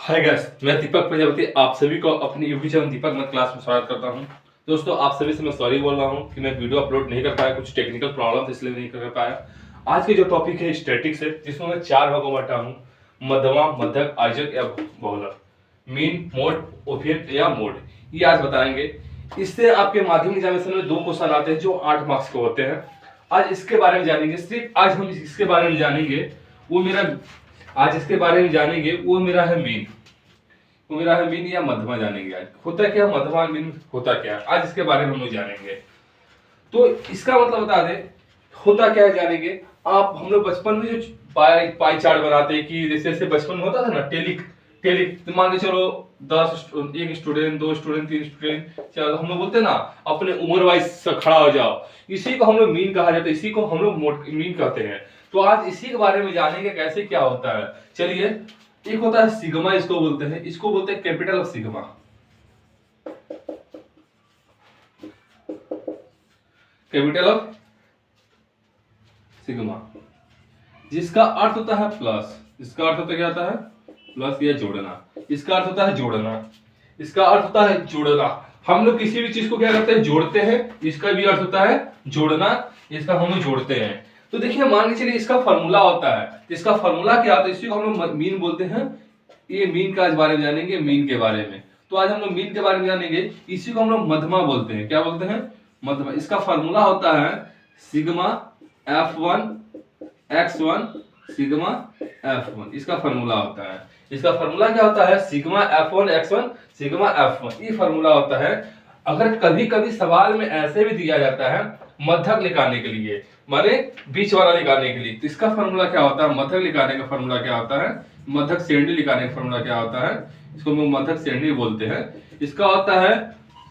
Hi guys, मैं दीपक प्रजापति आप सभी को अपनी यूट्यूब चैनल दीपक मत क्लास में स्वागत करता हूं। दोस्तों, आप सभी से मैं सॉरी बोल रहा हूं कि मैं वीडियो अपलोड नहीं कर पाया, कुछ टेक्निकल प्रॉब्लम था इसलिए नहीं कर पाया। आज के जो टॉपिक है स्टैटिक्स है, जिसमें मैं 4 भागों में बांटा हूं: मध्यमा, मध्यक, आयोजक या बहुलक, मीन, मोड, ओपिएट या मोड। ये आज बताएंगे। इससे आपके माध्यमिक एग्जामिनेशन में 2 क्वेश्चन आते हैं जो 8 मार्क्स के होते हैं। आज इसके बारे में जानेंगे। सिर्फ आज हम इसके बारे में जानेंगे। आज इसके बारे में जानेंगे वो मेरा है मीन। वो मेरा है मीन या मध्यमा जानेंगे। आज होता क्या मध्यमा, मीन होता क्या, आज इसके बारे में हम लोग जानेंगे। तो इसका मतलब बता दे, होता क्या है जानेंगे। आप हम लोग बचपन में जो पाई चार्ट बनाते हैं कि जैसे जैसे बचपन में होता था ना, टेलिक टेलिक तो मान के चलो 1 स्टूडेंट, 2 स्टूडेंट, 3 स्टूडेंट, चलो हम लोग बोलते हैं ना अपने उम्र वाइज खड़ा हो जाओ। इसी को हम लोग मीन कहा जाता है, इसी को हम लोग मीन कहते हैं। तो आज इसी के बारे में जानेंगे कैसे क्या होता है। चलिए, एक होता है सिग्मा, इसको बोलते हैं capital of sigma. Capital of sigma, जिसका अर्थ होता है प्लस। इसका अर्थ होता क्या होता है? प्लस या जोड़ना। इसका अर्थ होता है जोड़ना। इसका अर्थ होता है जोड़ना। हम लोग किसी भी चीज को क्या करते हैं? जोड़ते हैं। इसका भी अर्थ होता है जोड़ना। इसका हम लोग जोड़ते हैं। तो देखिए, मान के चलिए इसका फॉर्मूला होता है। इसका फॉर्मूला क्या होता है? इसी को हम लोग मीन बोलते हैं। ये मीन का आज बारे में जानेंगे, मीन के बारे में। तो आज हम लोग मीन के बारे में जानेंगे। इसी को हम लोग मध्यमा बोलते हैं। क्या बोलते हैं? मध्यमा। इसका फॉर्मूला होता है sigma F1 x1 sigma F1। इसका फॉर्मूला होता है। इसका फॉर्मूला क्या होता है? Sigma F1 x1 sigma F1। ये फॉर्मूला होता है। अगर कभी कभी सवाल में ऐसे भी दिया जाता है मध्यक निकालने के लिए, माने बीच वाला निकालने के लिए, तो इसका फॉर्मूला क्या होता है? मध्यक निकालने का फॉर्मूला क्या होता है? मध्यक श्रेणी निकालने का फॉर्मूला क्या होता है? इसको हम मध्यक श्रेणी बोलते हैं। इसका होता है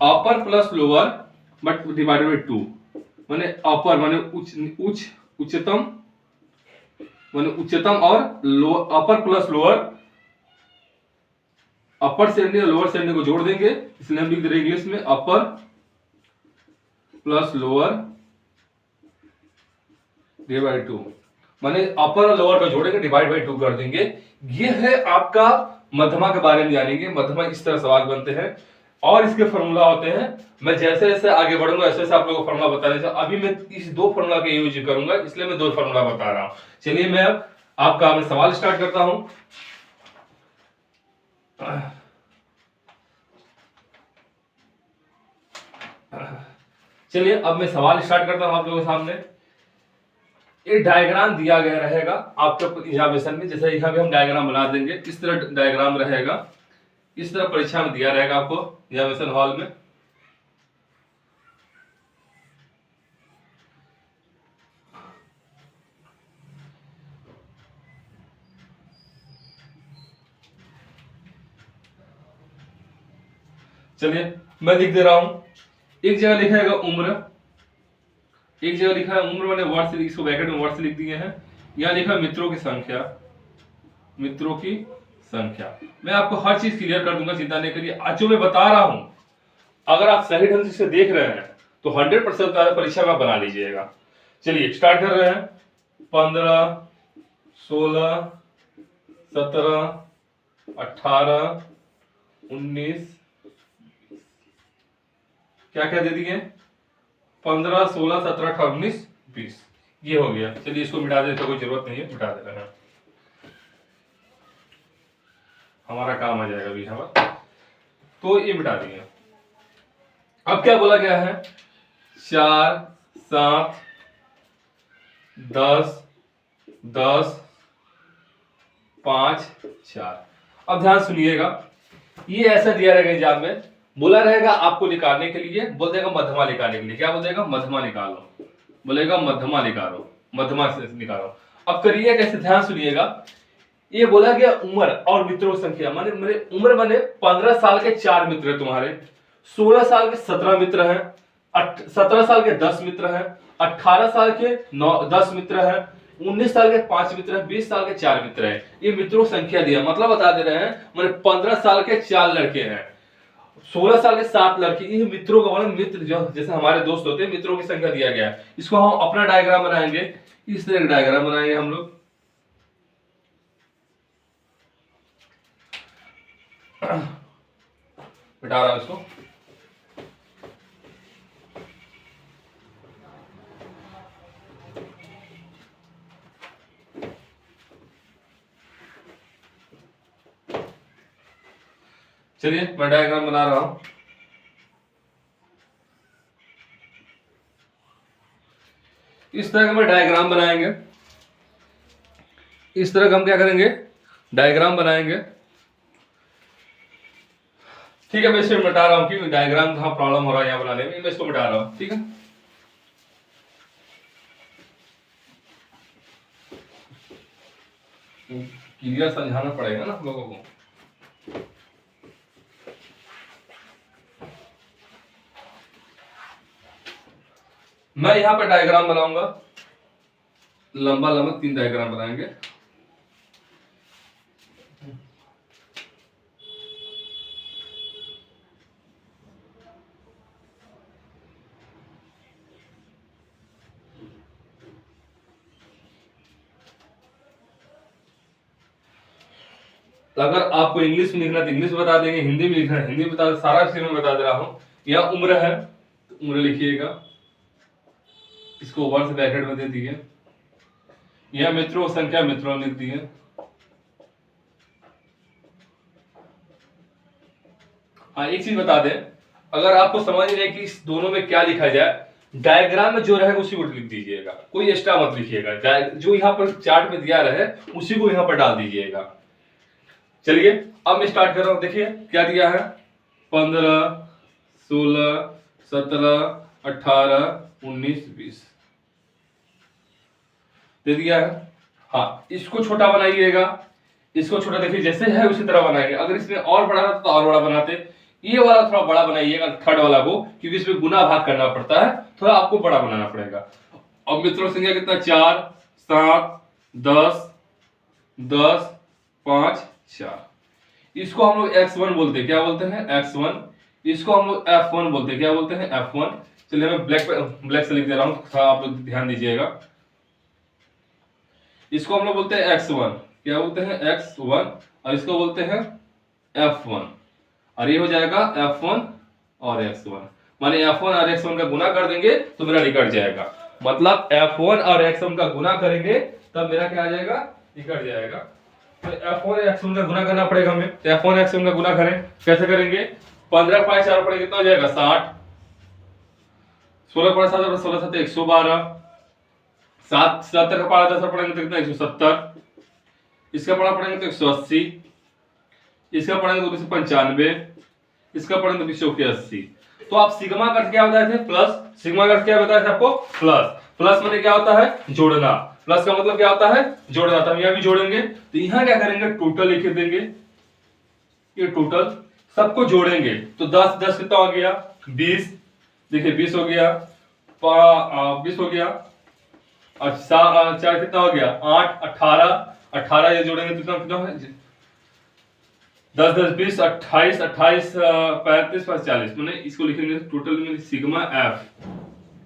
अपर plus lower but divided by 2। माने अपर माने उच्चतम माने उच्चतम और अपर प्लस लोअर, अपर श्रेणी और लोअर श्रेणी को जोड़ देंगे, इसलिए हम लिख दे रहे हैं इंग्लिश में अपर प्लस लोअर डिवाइड बाय 2। माने अपर और लोअर को जोड़ेंगे, डिवाइड बाय 2 कर देंगे। ये है आपका मध्यमा के बारे में जानेंगे। मध्यमा इस तरह सवाल बनते हैं और इसके फॉर्मूला होते हैं। मैं जैसे जैसे आगे बढ़ूंगा ऐसे ऐसे आप लोगों को फॉर्मूला बताने से, अभी मैं इस 2 फॉर्मूला का यूज करूंगा, इसलिए मैं 2 फॉर्मूला बता रहा हूं। चलिए, मैं अब आपका मैं सवाल स्टार्ट करता हूं। चलिए, अब मैं सवाल स्टार्ट करता हूं आप लोगों के सामने। एक डायग्राम दिया गया रहेगा आपके एग्जामिनेशन में। जैसे यहां भी हम डायग्राम बना देंगे, इस तरह डायग्राम रहेगा। इस तरह परीक्षा में दिया रहेगा आपको एग्जामिनेशन हॉल में। चलिए, मैं लिख दे रहा हूं। एक जगह लिखा है उम्र, एक जगह लिखा है उम्र, मैंने वर्ड से इसको ब्रैकेट में वर्ड से लिख दिए हैं। यहां लिखा है मित्रों की संख्या। मित्रों की संख्या मैं आपको हर चीज क्लियर कर दूंगा, चिंता नहीं करिए। आज जो मैं बता रहा हूं, अगर आप सही ढंग से इसे देख रहे हैं तो 100% परीक्षा में बना लीजिएगा। चलिए, स्टार्ट कर रहे हैं। 15, 16, 17, 18, 19, क्या क्या दे दिए? 15, 16, 17, 18, 19, 20। ये हो गया। चलिए, इसको मिटा देते, कोई जरूरत नहीं है, मिटा दे रहे हैं, हमारा काम आ जाएगा अभी हमारा। तो ये मिटा दिए। अब क्या बोला गया है? 4, 7, 10, 10, 5, 4। अब ध्यान सुनिएगा, ये ऐसा दिया रहेगा एग्जाम में। बोला रहेगा आपको निकालने के लिए, बोल देगा मध्यमा निकालने के लिए। क्या बोल देगा? मध्यमा निकालो। बोलेगा मध्यमा निकालो, मध्यमा से निकालो। अब करिए कैसे, ध्यान सुनिएगा। ये बोला गया उम्र और मित्रों की संख्या। माने मेरे उम्र माने 15 साल के 4 मित्र हैं तुम्हारे, 16 साल के 17 मित्र हैं, 17 साल के 10 मित्र हैं, 18 साल के 10 मित्र हैं, 19 साल के 5 मित्र हैं, 20 साल के 4 मित्र हैं। ये मित्रों की संख्या दिया, मतलब बता दे रहे हैं माने 15 साल के 4 लड़के हैं, 16 साल के 7 लड़के। ये मित्रों का मतलब मित्र जो जैसे हमारे दोस्त होते हैं, मित्रों की संख्या दिया गया है। इसको हम अपना डायग्राम बनाएंगे। इस तरह का डायग्राम बनाएंगे हम लोग। मिटा रहा हूं इसको। चलिए मैं डायग्राम बना रहा हूं। इस तरह का हम डायग्राम बनाएंगे। इस तरह का हम क्या करेंगे, डायग्राम बनाएंगे। ठीक है, मैं इसे मिटा रहा हूं कि डायग्राम कहाँ प्रॉब्लम हो रहा है यहाँ बनाने में, मैं इसको मिटा रहा हूं। ठीक है, क्लियर समझाना पड़ेगा ना हम लोगों को। मैं यहाँ पे डायग्राम बनाऊंगा, लंबा लंबा 3 डायग्राम बनाएंगे। अगर आपको इंग्लिश में लिखना है तो इंग्लिश बता देंगे, हिंदी में लिखना है हिंदी बता, सारा चीज में बता दे रहा हूं। यहाँ उम्र है तो उम्र लिखिएगा, इसको वर्ष ब्रैकेट में दे दिए। यह मित्रों संख्या मित्रों लिख दिए। हाँ, एक चीज बता दें, अगर आपको समझ नहीं है कि इस दोनों में क्या लिखा जाए, डायग्राम में जो रहेगा उसी को लिख दीजिएगा, कोई एक्स्ट्रा मत लिखिएगा। जो यहाँ पर चार्ट में दिया रहे उसी को यहाँ पर डाल दीजिएगा। चलिए अब मैं स्टार्ट कर रहा हूं। देखिए क्या दिया है, 15, 16, 17, 18, 19, 20 दे दिया है। हाँ, इसको छोटा बनाइएगा, इसको छोटा देखिए जैसे है उसी तरह बनाएंगे। अगर इसमें और बड़ा रहता तो और बड़ा बनाते। ये वाला थोड़ा बड़ा बनाइएगा, थर्ड वाला को, क्योंकि इसमें गुना भाग करना पड़ता है, थोड़ा आपको बड़ा बनाना पड़ेगा। अब मित्रों संख्या कितना, 4, 7, 10, 10, 5, 4। इसको हम लोग x1 बोलते हैं, क्या बोलते हैं, x1। इसको हम लोग f1 बोलते हैं, क्या बोलते हैं, f1। चलिए मैं ब्लैक से लिख दे रहा हूं, थोड़ा आप लोग ध्यान दीजिएगा। इसको हम लोग बोलते हैं x1, क्या बोलते हैं, x1, और इसको बोलते हैं f1। और ये हो जाएगा f1 और x1, माने f1 और x1 का गुना कर देंगे तो मेरा निकट जाएगा। मतलब f1 और x1 का गुना करेंगे तब मेरा क्या आ जाएगा, निकट जाएगा। तो f1 और x1 का गुना करना पड़ेगा हमें। तो f1 और x1 का गुना करें, कैसे करेंगे, 15 का 4 पड़े कितना हो जाएगा, 60। 16 का 7 16 7 112। 7 70 का पारा 10 पड़ेंगे तो कितना, 170। इसका पड़ा पड़ेंगे तो 180। इसका पड़ेंगे तो 295। इसका पड़ेंगे तो 281। तो आप सिग्मा का क्या बताए थे, प्लस। सिग्मा का क्या बताया था आपको, प्लस। प्लस माने क्या होता है, जोड़ना। प्लस का मतलब क्या होता है, जोड़ना। तो हम यहाँ भी जोड़ेंगे, तो यहाँ क्या करेंगे, टोटल लिख देंगे। ये टोटल सबको जोड़ेंगे तो 10 10 कितना हो गया, 20। देखिए 20 हो गया, 20 हो गया, और 4 कितना हो गया, 8, 18। 18 ये जोड़ेंगे तो कितना है, 10 10 20 28 28 35 40। मैंने इसको लिखेंगे टोटल में सिग्मा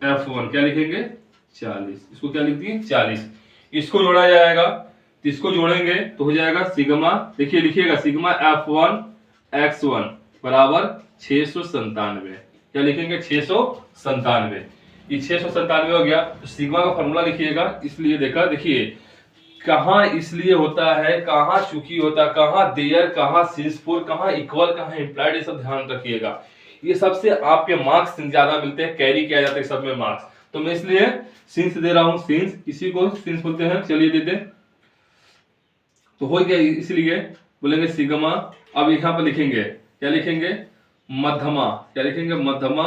f1 क्या लिखेंगे, 40। इसको क्या लिख दिए, 40। इसको जोड़ा जाएगा तो इसको जोड़ेंगे तो हो जाएगा सिग्मा, देखिए लिखिएगा, सिग्मा f1 x1 बराबर 697। क्या लिखेंगे, 697। ये 697 हो गया। तो सिग्मा का फॉर्मूला लिखिएगा, इसलिए देखिए कहाँ इसलिए होता है, कहाँ चूकी होता है, कहाँ देयर, कहाँ सिंसपुर, कहाँ इक्वल, कहाँ इंप्लाइड, ये सब ध्यान रखिएगा। ये सबसे आपके मार्क्स ज्यादा मिलते हैं, कैरी किया जाता है सब में मार्क्स। तो मैं इसलिए सिंस दे रहा हूं, सिंस, इसी को सिंस बोलते हैं। चलिए देते, तो हो गया, इसलिए बोलेंगे सिग्मा। अब यहाँ पर लिखेंगे, क्या लिखेंगे, मध्यमा। क्या लिखेंगे, मध्यमा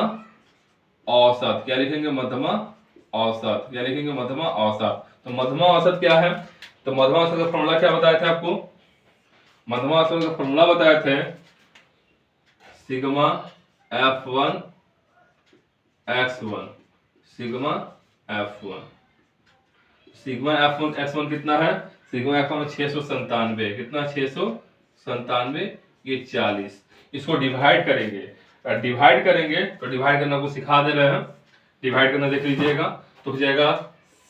औसत। क्या लिखेंगे, मध्यमा औसत। क्या लिखेंगे, मध्यमा औसत। तो मध्यमा औसत क्या है, तो मध्यमा औसत का फॉर्मूला क्या बताए थे आपको, मध्यमा औसत का फॉर्मूला बताए थे sigma f1 x1, sigma f1। Sigma f1 x1 कितना है, सिग्मा f1 697। कितना, 697, ये 40। इसको डिवाइड करेंगे, डिवाइड करेंगे तो डिवाइड करना को सिखा दे रहे हैं। डिवाइड करना देख लीजिएगा, तो हो जाएगा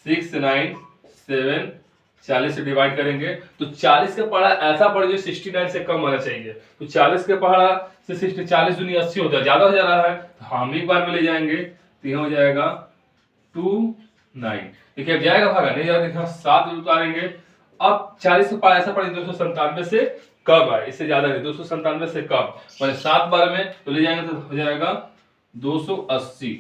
697 40 से डिवाइड करेंगे तो 40 का पहाड़ा ऐसा पड़े जो 69 से कम होना चाहिए। तो 40 के पहाड़ा से 60, 40 दूनी 80 होता है, ज्यादा हो जा रहा है तो हम एक बार में ले जाएंगे। तो यह हो जाएगा 29। देखिए अब जाएगा भागा नहीं जाएगा, देखिए 7 उतारेंगे। अब 40 का पहाड़ा ऐसा पड़े 297 से कम है, इससे ज्यादा नहीं, 297 से कम मैंने 7 बार में तो ले जाएंगे तो हो जाएगा 280।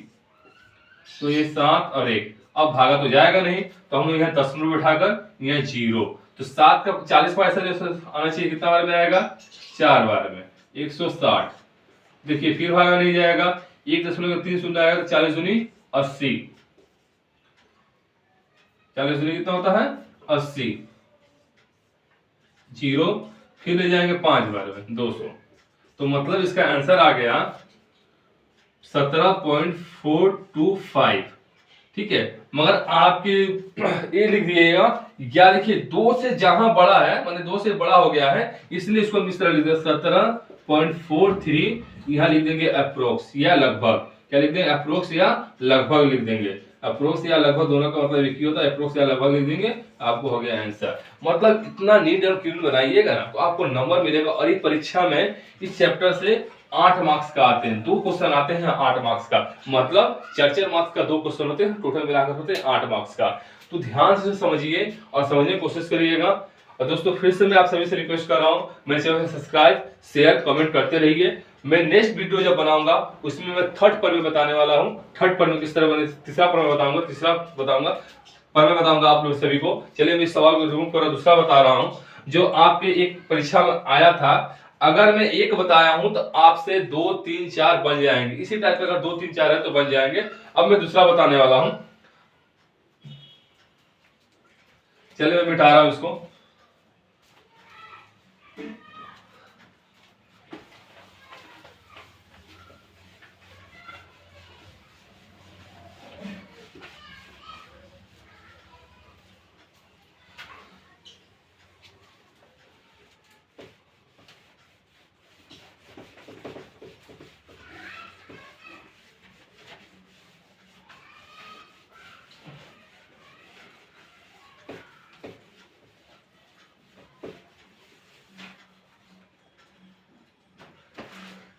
तो ये 7 और 1, अब भागा तो जाएगा नहीं तो हम लोग यहाँ दशमलव बैठाकर यहाँ 0। तो 7 का 40 का ऐसा जैसे आना चाहिए, कितना बार में आएगा 4 बार में 160। देखिए फिर भागा नहीं जाएगा, 1.3 शून्य आएगा तो 40 दूनी 80, 40 दूनी कितना होता है 80, 0 फिर ले जाएंगे 5 बार में 200। तो मतलब इसका आंसर आ गया 17.425। ठीक है, मगर आपके ये लिख दिएगा या देखिए 2 से जहां बड़ा है माने 2 से बड़ा हो गया है, इसलिए इसको हम इस तरह लिख देंगे 17.43। यहां लिख देंगे अप्रोक्स या लगभग, क्या लिख देंगे अप्रोक्स या लगभग लिख देंगे। अप्रोक्स या लगभग दोनों का मतलब एक ही होता है, अप्रोक्स या लगभग लिख देंगे, आपको हो गया आंसर। मतलब इतना नीट एंड क्लीन बनाइएगा ना तो आपको नंबर मिलेगा। और इस परीक्षा में इस चैप्टर से 8 मार्क्स का आते हैं, 2 क्वेश्चन आते हैं 8 मार्क्स का, मतलब 4-4 मार्क्स का 2 क्वेश्चन होते हैं, टोटल मिलाकर होते हैं 8 मार्क्स का। तो ध्यान से समझिए और समझने की कोशिश करिएगा। और दोस्तों फिर से मैं आप सभी से रिक्वेस्ट कर रहा हूं, मेरे चैनल को सब्सक्राइब शेयर कमेंट करते रहिए। मैं नेक्स्ट वीडियो जब बनाऊंगा उसमें मैं थर्ड पर्व बताने वाला हूं। थर्ड पर्व किस तरह बने, तीसरा पर्व बताऊंगा, तीसरा बताऊंगा, पर्व बताऊंगा आप लोग सभी को। चलिए मैं इस सवाल को रिमूव कर दूसरा बता रहा हूं जो आपके एक परीक्षा में आया था। अगर मैं एक बताया हूं तो आपसे 2 3 4 बन जाएंगे, इसी टाइप का अगर 2 3 4 है तो बन जाएंगे। अब मैं दूसरा बताने वाला हूं, चलिए मैं मिटा रहा हूं इसको।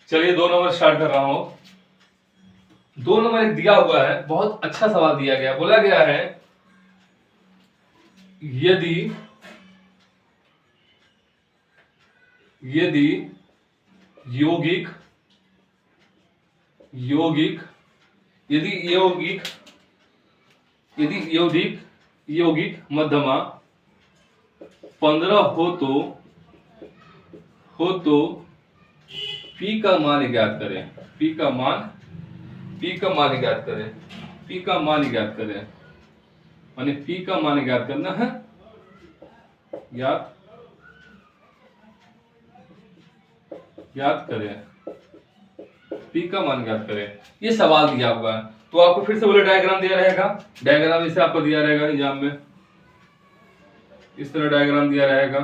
चलिए 2 नंबर स्टार्ट कर रहा हूं। 2 नंबर एक दिया हुआ है, बहुत अच्छा सवाल दिया गया, बोला गया है यदि यदि यौगिक यौगिक यदि यौगिक यदि यौगिक यौगिक मध्यमा 15 हो तो पी का मान ज्ञात करें। पी का मान ज्ञात करें। पी का मान ज्ञात करें माने पी का मान ज्ञात करना है, ज्ञात करें, पी का मान ज्ञात करें। ये सवाल दिया हुआ है तो आपको फिर से बोले डायग्राम दिया रहेगा। डायग्राम जैसे आपको दिया रहेगा एग्जाम में, इस तरह डायग्राम दिया रहेगा।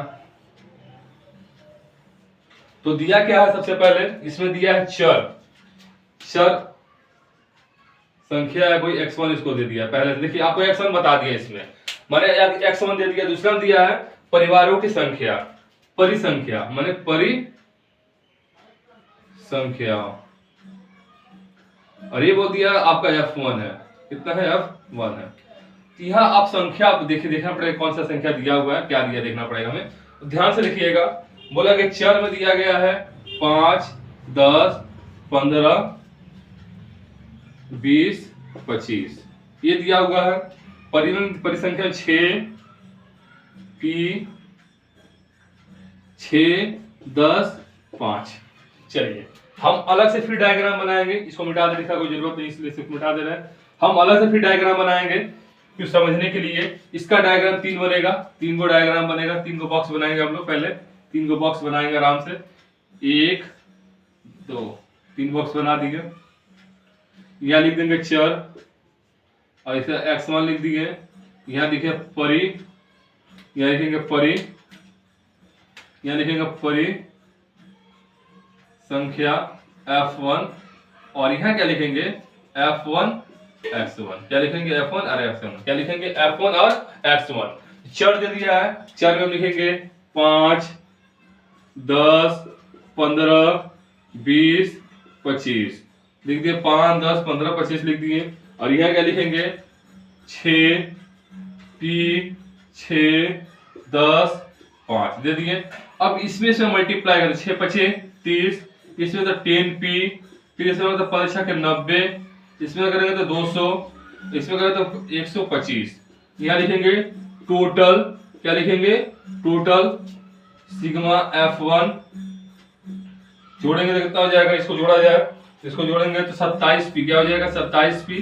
तो दिया क्या है, सबसे पहले इसमें दिया है चर संख्या है कोई x1, इसको दे दिया पहले। देखिए आपको x1 बता दिया, इसमें माने x1 दे दिया। दूसरा में दिया है परिवारों की संख्या, परिसंख्या माने परिसंख्या, और ये बोल दिया आपका f1 है, कितना है f1 है। यहाँ आप संख्या देखिए, देखना पड़ेगा कौन सा संख्या दिया हुआ है, क्या दिया देखना पड़ेगा हमें। तो ध्यान से देखिएगा, बोला कि चर में दिया गया है 5 10 15 20 25, ये दिया हुआ है। परिसंख्या 6 पी 6 10 5। चलिए हम अलग से फिर डायग्राम बनाएंगे, इसको मिटा दे, लिखा कोई जरूरत नहीं इसलिए सिर्फ मिटा दे रहे हैं। हम अलग से फिर डायग्राम बनाएंगे क्यों समझने के लिए। इसका डायग्राम 3 बनेगा, 3 को डायग्राम बनेगा, 3 को बॉक्स बनाएंगे हम लोग। पहले 3 को बॉक्स बनाएंगे आराम से, 1 2 3 बॉक्स बना दिए। यहाँ लिख देंगे चर और इसे x1 लिख दिए। यहाँ देखिए परि, यहाँ लिखेंगे परि, यहाँ लिखेंगे परि संख्या f1, और यहाँ क्या लिखेंगे f1 x1, क्या लिखेंगे f1 और x1, क्या लिखेंगे f1 और x1। चर दे दिया है, चर में हम लिखेंगे 5, 10, 15, 20, 25 लिख दिए। 5, 10, 15, 25 लिख दिए। और यह क्या लिखेंगे 6 पी 6, 10, 5 दे दिए। अब इसमें से मल्टीप्लाई करें 6 5 30, इसमें तो 10 पी, फिर इसमें तो 5 6 90, इसमें करेंगे तो 200, इसमें करेंगे तो 125। यहाँ लिखेंगे टोटल, क्या लिखेंगे टोटल सिग्मा F1 जोड़ेंगे तो कितना हो जाएगा, इसको जोड़ा जाए, इसको जोड़ेंगे तो 27 पी, क्या हो जाएगा 27 पी,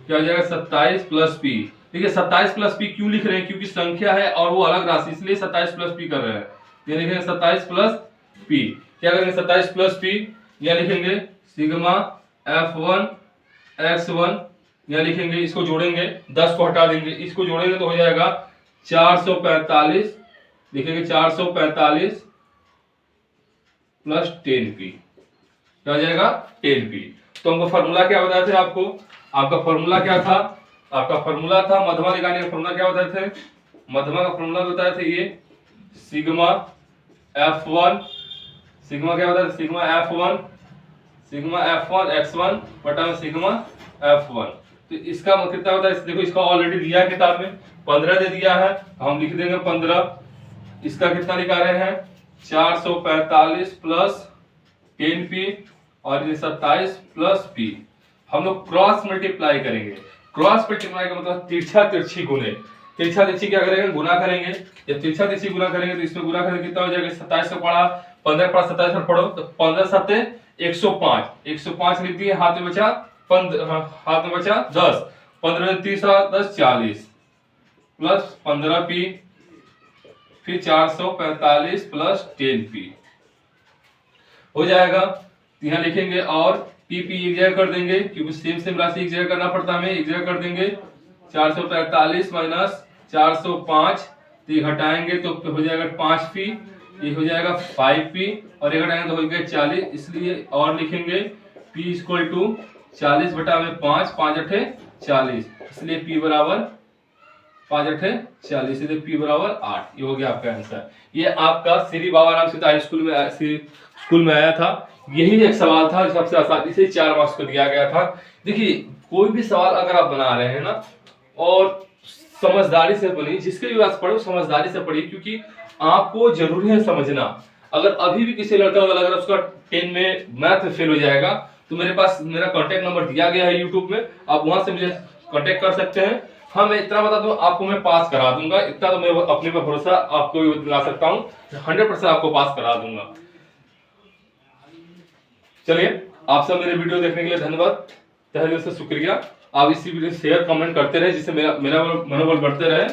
क्या हो जाएगा 27 प्लस पी। देखिए 27 प्लस पी क्यों लिख रहे हैं, क्योंकि संख्या है और वो अलग राशि, इसलिए 27 प्लस पी कर रहे हैं। ये लिखेंगे 27 प्लस पी, क्या करेंगे 27 प्लस पी, यह लिखेंगे सिग्मा F1 X1, यह लिखेंगे, इसको जोड़ेंगे 10 को हटा देंगे, इसको जोड़ेंगे तो हो जाएगा 445, लिखेंगे 445 प्लस 10p, क्या हो जाएगा 10p। तो हमको फॉर्मूला क्या बताए थे आपको, आपका फॉर्मूला क्या था, आपका फॉर्मूला था मध्यमा निकालने का फॉर्मूला क्या बताए थे, मध्यमा का फॉर्मूला बताए थे ये सिग्मा F1, सिग्मा क्या बताए थे सिग्मा F1 X1 बटा में सिग्मा F1। तो इसका कितना होता है, देखो इसका ऑलरेडी दिया है किताब में 15 दे दिया है, हम लिख देंगे 15। इसका कितना निकाल रहे हैं 445 प्लस 10p और ये 27 प्लस p। हम लोग क्रॉस मल्टीप्लाई करेंगे, क्रॉस मल्टीप्लाई का मतलब तिरछा तिरछी गुने, तिरछा तिरछी क्या करेंगे गुना करेंगे। जब तिरछा तिरछी गुना करेंगे तो इसमें गुना करेंगे कितना हो जाएगा 27 से पढ़ा 15 पढ़ा 27 पर पढ़ो तो 15 7 105, 105 लिख दिए, हाथ में बचा 15, हाथ में बचा 10, 15 30 10 40 प्लस 15p, फिर 445 प्लस 10p हो जाएगा। यहाँ लिखेंगे और पी एक जगह कर देंगे, क्योंकि सेम राशि एक जगह करना पड़ता है, हमें एक जगह कर देंगे। 445 माइनस 405, तो ये घटाएंगे तो हो जाएगा 5p, ये हो जाएगा 5p और ये घटाएंगे तो हो जाएगा 40, इसलिए और लिखेंगे p इक्वल टू 40 बटा में 5, 5 8 40, इसलिए p बराबर 5 8 40, इसलिए p बराबर 8। ये हो गया आपका आंसर। ये आपका श्री बाबा राम सीता हाई स्कूल में आया था, यही एक सवाल था सबसे आसानी से 4 मार्क्स को दिया गया था। देखिए कोई भी सवाल अगर आप बना रहे हैं ना, और समझदारी से बनी, जिसके भी पास पढ़ो समझदारी से पढ़िए, क्योंकि आपको जरूरी है समझना। अगर अभी भी किसी लड़का अगर उसका 10 में मैथ में फेल हो जाएगा तो मेरे पास मेरा कॉन्टेक्ट नंबर दिया गया है यूट्यूब में, आप वहां से मुझे कॉन्टेक्ट कर सकते हैं। हाँ मैं इतना बता दूं, आपको मैं पास करा दूंगा, इतना तो मैं अपने पर भरोसा आपको भी दिला सकता हूँ, 100% आपको पास करा दूंगा। चलिए आप सब मेरे वीडियो देखने के लिए धन्यवाद, तहे दिल से शुक्रिया। आप इसी वीडियो शेयर कमेंट करते रहे, जिससे मेरा मनोबल बढ़ते रहे।